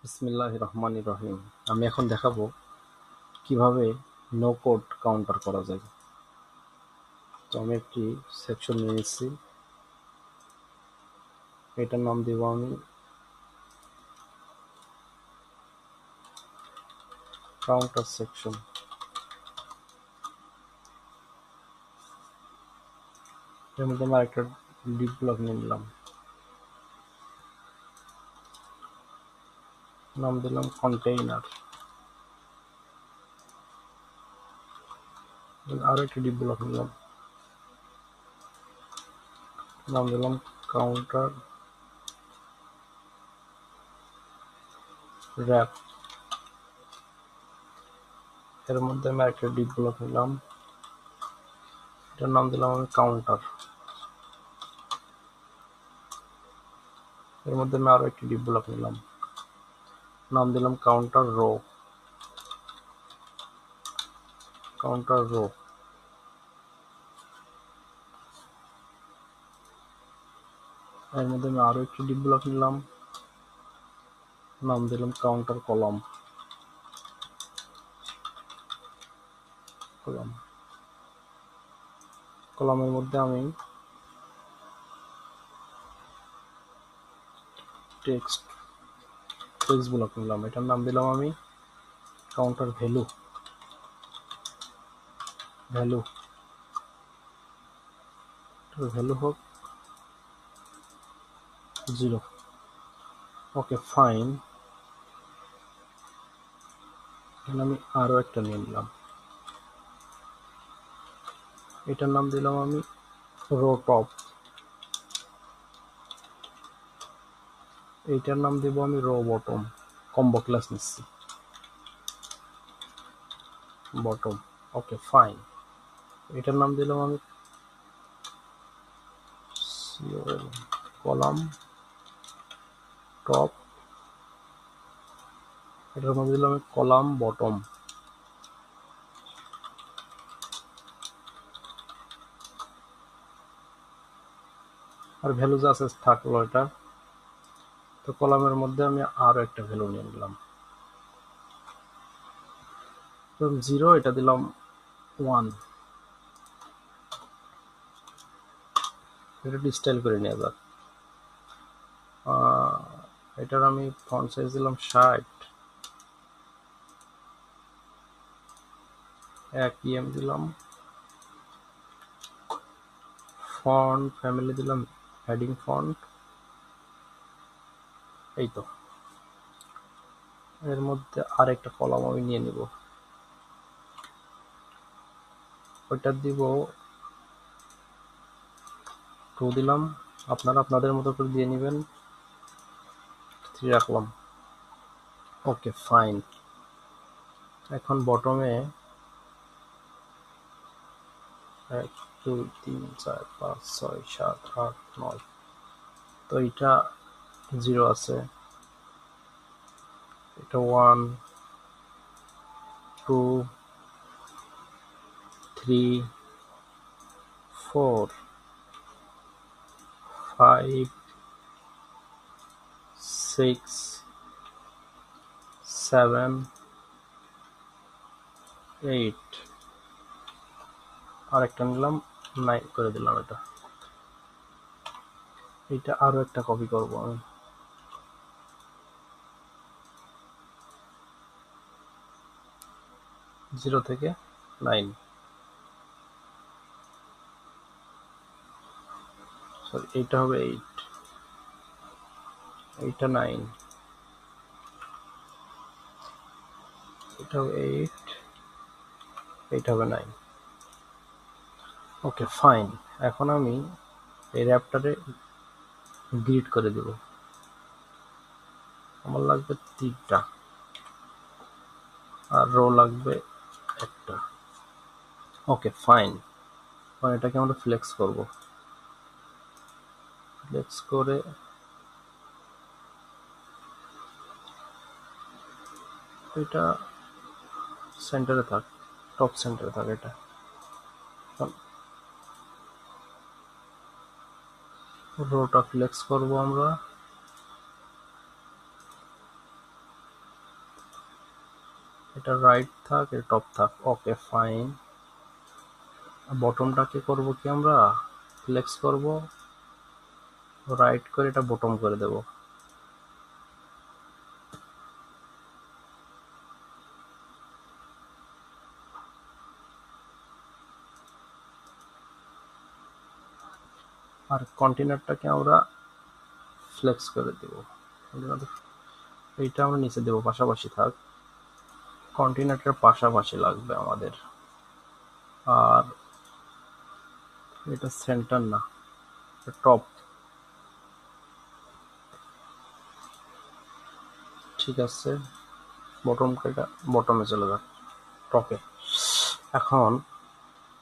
বিসমিল্লাহির রহমানির রহিম। আমি এখন দেখাবো কিভাবে নো কোড কাউন্টার করা যায়। তো আমি একটি সেকশন নিয়ে নিচ্ছি, এটার নাম দিব আমি কাউন্টার সেকশন। এর মধ্যে আমি আরেকটা ডিপ ব্লক নিয়ে নিলাম, নাম দিলাম কন্টেইনার। আরো একটি ডিপ ব্লক নিলাম, নাম দিলাম কাউন্টার র্যাপ। এর মধ্যে আমি আরেকটা ডিপ ব্লক নিলাম, এটার নাম দিলাম আমি কাউন্টার। এর মধ্যে আমি আরো একটি ডিপ ব্লক নিলাম, নাম দিলাম কাউন্টার রো। Counter rho. এর মধ্যে আমি আরো একটি ডিপ ব্লক নিলাম, নাম দিলাম কাউন্টার কলাম। কলাম কলামের মধ্যে আমি টেক্সট ব্লক নিলাম, এটার নাম দিলাম আমি কাউন্টার ভ্যালু। ভ্যালু ভ্যালু হোক 0। Okay fine. এখানে আমি আরো একটা নিয়ে নিলাম, এটার নাম দিলাম আমি রো টপ। এইটার নাম দিব আমি রো বটম। কম্বো ক্লাস নিচ্ছি, বটম। Okay fine. এটার নাম দিলাম আমি কলাম টপ। এটার নাম দিলাম আমি কলাম বটম। আর ভ্যালু যা আছে থাকলো এটা। তো কলামের মধ্যে আমি আরো একটা ভ্যালু নিয়ে নিলাম, 0, এটা দিলাম 1। এটা স্টাইল করে নিয়ে যাক। এটার আমি ফন্ট সাইজ দিলাম 60, EM দিলাম, ফন্ট ফ্যামিলি দিলাম হেডিং ফন্ট। এই তো। এর মধ্যে আরেকটা কলাম আমি নিয়ে নিব, ওইটা দিব 2 দিলাম, আপনারা আপনাদের মতো করে দিয়ে নেবেন। 3 রাখলাম। Okay fine. এখন বটমে 1 2 3 4 5 6 7 8 9, তো এটা 0 আছে, এটা 1 2 3 4 5 6 7 8। আরেকটা নিলাম, 9 করে দিলাম। এটা আরো একটা কপি করব আমি, 0 থেকে 9। সরি, এইটা হবে 8, এইটা 9, এটা হবে 8, এইটা হবে 9। Okay fine. এখন আমি এই র্যাপটারে গ্রিড করে দেব। আমার লাগবে 3টা, আর রো লাগবে একটা। Okay fine. এটাকে আমরা ফ্লেক্স করব, ফ্লেক্স করে এটা সেন্টারে থাক, টপ সেন্টারে থাক। এটা রোটা ফ্লেক্স করব আমরা, এটা রাইট থাক, এটা টপ থাক। Okay fine. বটমটাকে করব কি আমরা ফ্লেক্স করব, রাইট করে এটা বটম করে দেব। আর কন্টেনারটাকে আমরা ফ্লেক্স করে দেব। এইটা আমরা নিচে দেব, পাশাপাশি থাক। কন্টেনারটার পাশাপাশি লাগবে আমাদের। আর এটা সেন্টার না, টপ। ঠিক আছে, বটমটা এটা বটমে চলে যাক, টপে। এখন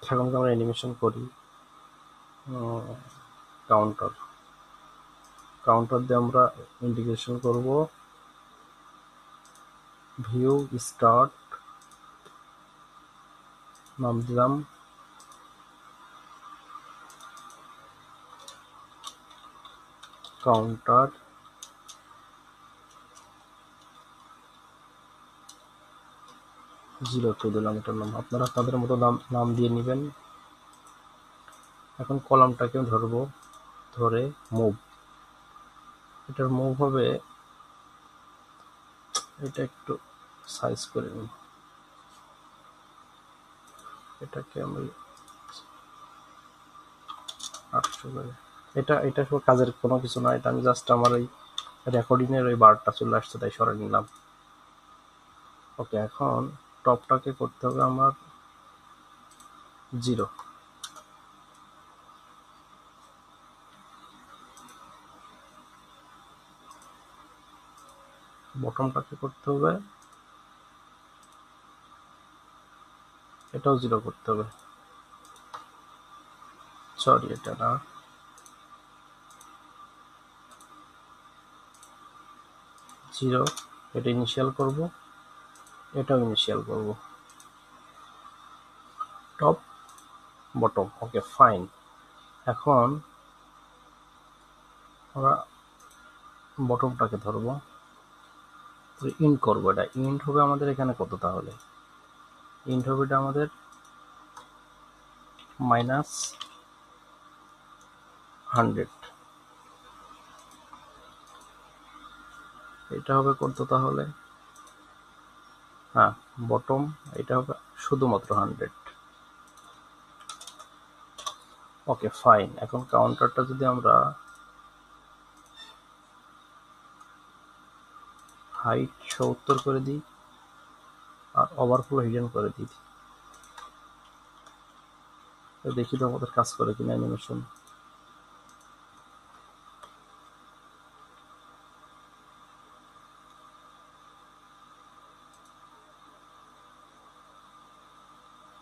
এখন আমরা অ্যানিমেশন করি। কাউন্টার কাউন্টার দিয়ে আমরা ইন্টিগ্রেশন করব। ভিউ স্টার্ট, নাম দিলাম কাউন্টার। জিরো টু দিলাম এটার নাম, আপনারা তাদের মতো নাম দিয়ে নেবেন। এখন কলামটাকে ধরবো, ধরে মুভ। এটার মুভ হবে, এটা একটু সাইজ করে নিই। এটাকে আমি 800 করে। এটা সব কাজের কোনো কিছু না, এটা আমি জাস্ট আমার ওই রেকর্ডিং এর ওই বারটা চলে আসছে তাই সরাই নিলাম। ওকে, এখন টপটাকে করতে হবে আমার 0। বটমটাকে করতে হবে, এটাও 0 করতে হবে। সরি, এটা না, জিরো। এটা ইনিশিয়াল করব, এটাও ইনিশিয়াল করব। Top bottom, okay fine. এখন আমরা বটমটাকে ধরবো, ইন্ট করবো। এটা ইন্ট হবে আমাদের এখানে কত, তাহলে ইন্ট হবে এটা আমাদের -100। এটা হবে কত তাহলে, হ্যাঁ বটম, এটা হবে শুধুমাত্র 100। Okay fine. এখন কাউন্টারটা যদি আমরা হাইট 70 করে দিই আর ওভারফ্লো হিডেন করে দিই, দেখি তো আমাদের কাজ করে কিনা অ্যানিমেশন।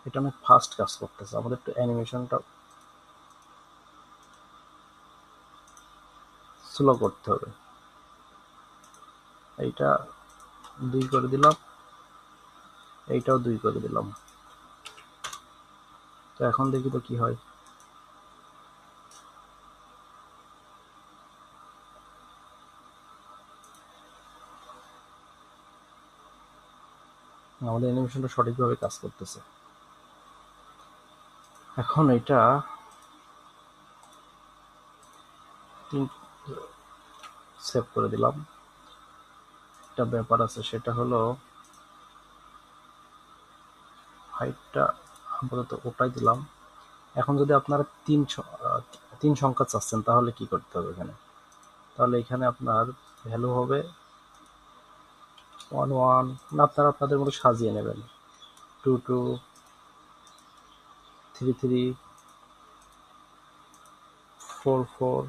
এটা অনেক ফাস্ট কাজ করতেছে, আমাদের একটু অ্যানিমেশনটা স্লো করতে হবে। এইটা 2 করে দিলাম, এইটাও 2 করে দিলাম। তো এখন দেখি তো কি হয়। আমাদের অ্যানিমেশনটা সঠিকভাবে কাজ করতেছে। এখন এটা সেভ করে দিলাম। একটা ব্যাপার আছে, সেটা হলো হাইটটা আপাতত ওটাই দিলাম। এখন যদি আপনারা 3 সংখ্যা চাচ্ছেন তাহলে কি করতে হবে এখানে, তাহলে এখানে আপনার ভ্যালু হবে 1 1, আপনারা আপনাদের মতো সাজিয়ে নেবেন। 2 2, 3 3, 4 4,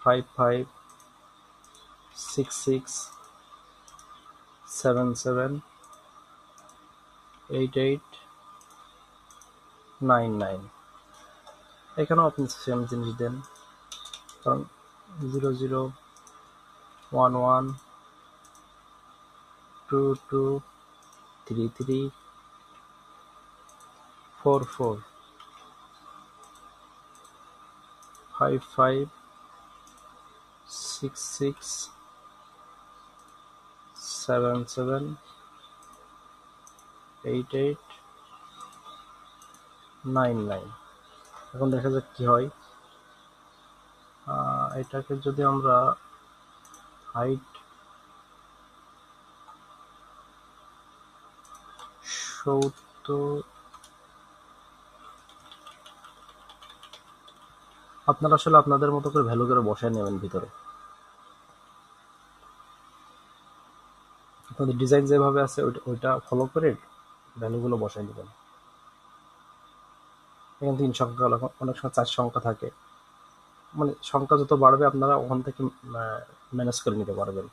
5 5, 6 6, 7 7, 8 8, 9 9। এখানেও আপনি সেম জিনিস দেন, কারণ 0 0, 1 1, 2 2, 3 3, 4 4, 5 5, 6 6, 7 7, 8899। এখন দেখা যাক কি হয়। এটাকে যদি আমরা হাইট 70, আপনারা আসলে আপনাদের মতো করে ভ্যালু করে বসায় নেবেন ভিতরে। আপনাদের ডিজাইন যেভাবে আছে ওইটা ফলো করে ভ্যালুগুলো বসায় নেবেন। এখানে 3 সংখ্যা হলো, অনেক সময় 4 সংখ্যা থাকে, মানে সংখ্যা যত বাড়বে আপনারা ওখান থেকে ম্যানেজ করে নিতে পারবেন।